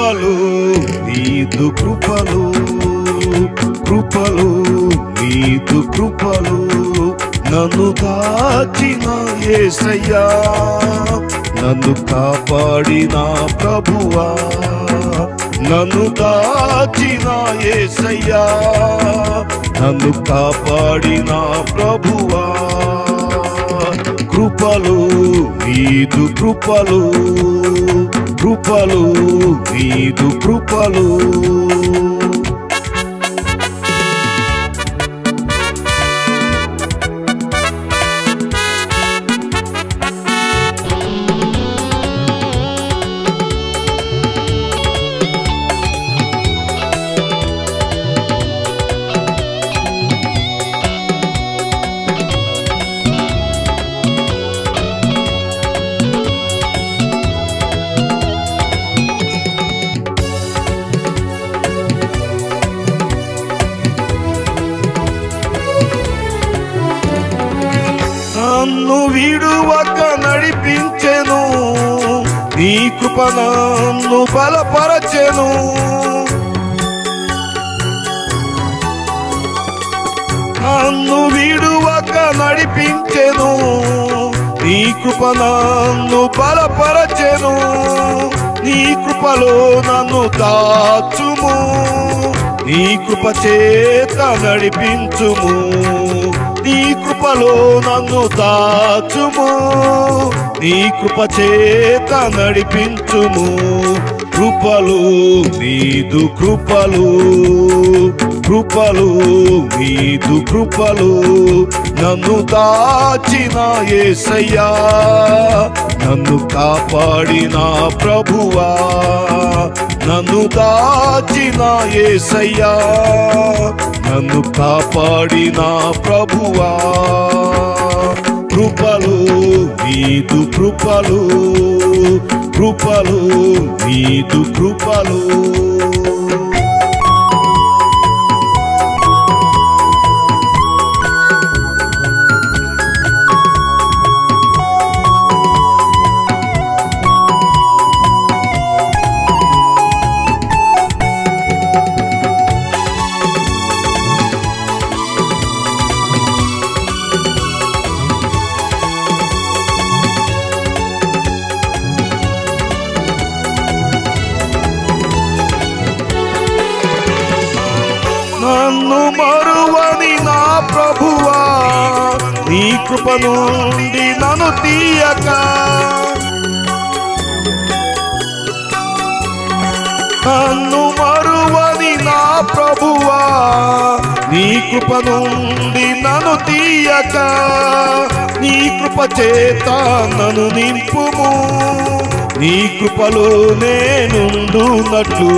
కృపలు నీదు కృపలు కృపలు నీదు కృపలు నన్ను దాచిన యేసయ్యా నన్ను కాపాడిన ప్రభువా నన్ను దాచిన యేసయ్యా నన్ను కాపాడిన ప్రభువా కృపలు నీదు కృపలు కృపలు నీదు కృపలు నన్ను విడువక నడిపించెను నీ కృప నన్ను బలపరచెను నన్ను విడువక నడిపించెను నీ కృప నన్ను బలపరచెను నీ కృపలో నన్ను దాచుము నీ కృప చేత నడిపించుము నీ కృపలో నన్ను దాచుము నీ కృప చేత నడిపించుము కృపలు నీదు కృపలు కృపలు నీదు కృపలు నన్ను దాచిన యేసయ్యా నన్ను కాపాడిన ప్రభువా నన్ను దాచిన యేసయ్యా నన్ను కాపాడిన ప్రభువా కృపలు నీదు కృపలు కృపలు నీదు కృపలు నన్ను మరువని నా ప్రభువా నీ కృప నుండి నన్ను తీయక నన్ను మరువని నా ప్రభువా నీ కృప నుండి నన్ను తీయక నీ కృప చేత నన్ను నింపుము నీ కృపలో నేనుండునట్లు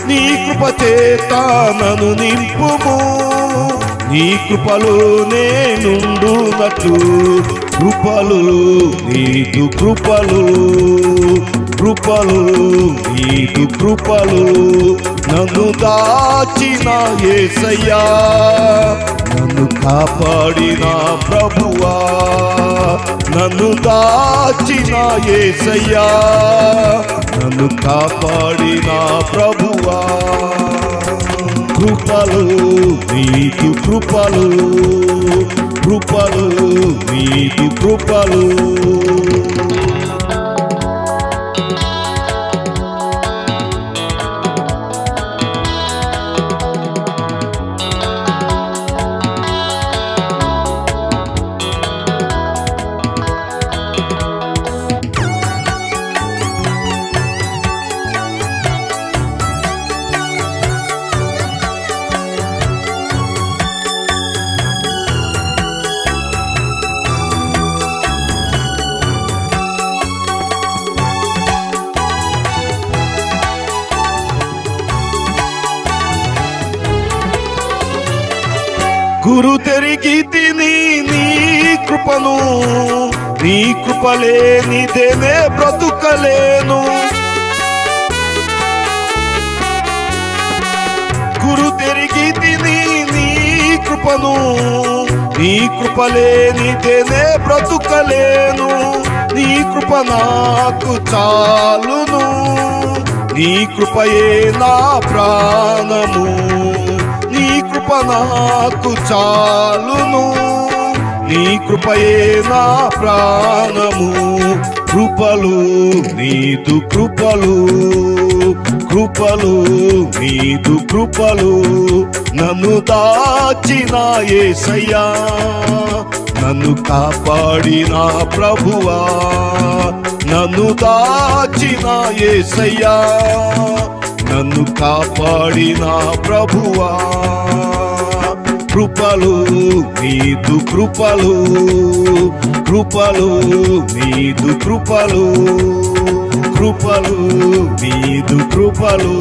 నీ కృప చేత నన్ను నింపుము నీ కృపలో నేనుండునట్లు కృపలు నీదు కృపలు కృపలు నీదు కృపలు నన్ను దాచిన యేసయ్యా నన్ను కాపాడిన ప్రభువా నన్ను దాచిన యేసయ్యా నన్ను కాపాడిన ప్రభువా కృపలు నీదు కృపలు కృపలు నీదు కృపలు గురు తెరిగి తిని నీ కృపను నీ కృపలేనిదేనే బ్రతుకలేను గురు తెరిగి తిని నీ కృపను నీ కృపలేనిదేనే బ్రతుకలేను నీ కృప నాకు చాలును నీ కృపయే నా ప్రాణము, నీ కృప నాకు చాలును, నీ కృపయే నా ప్రాణము. కృపలు నీదు కృపలు, కృపలు నీదు కృపలు, నన్ను దాచిన యేసయ్యా, నన్ను కాపాడిన ప్రభువా, నన్ను దాచిన యేసయ్యా, నన్ను కాపాడిన ప్రభువా. కృపలు నీదు కృపలు, కృపలు నీదు కృపలు, కృపలు నీదు కృపలు.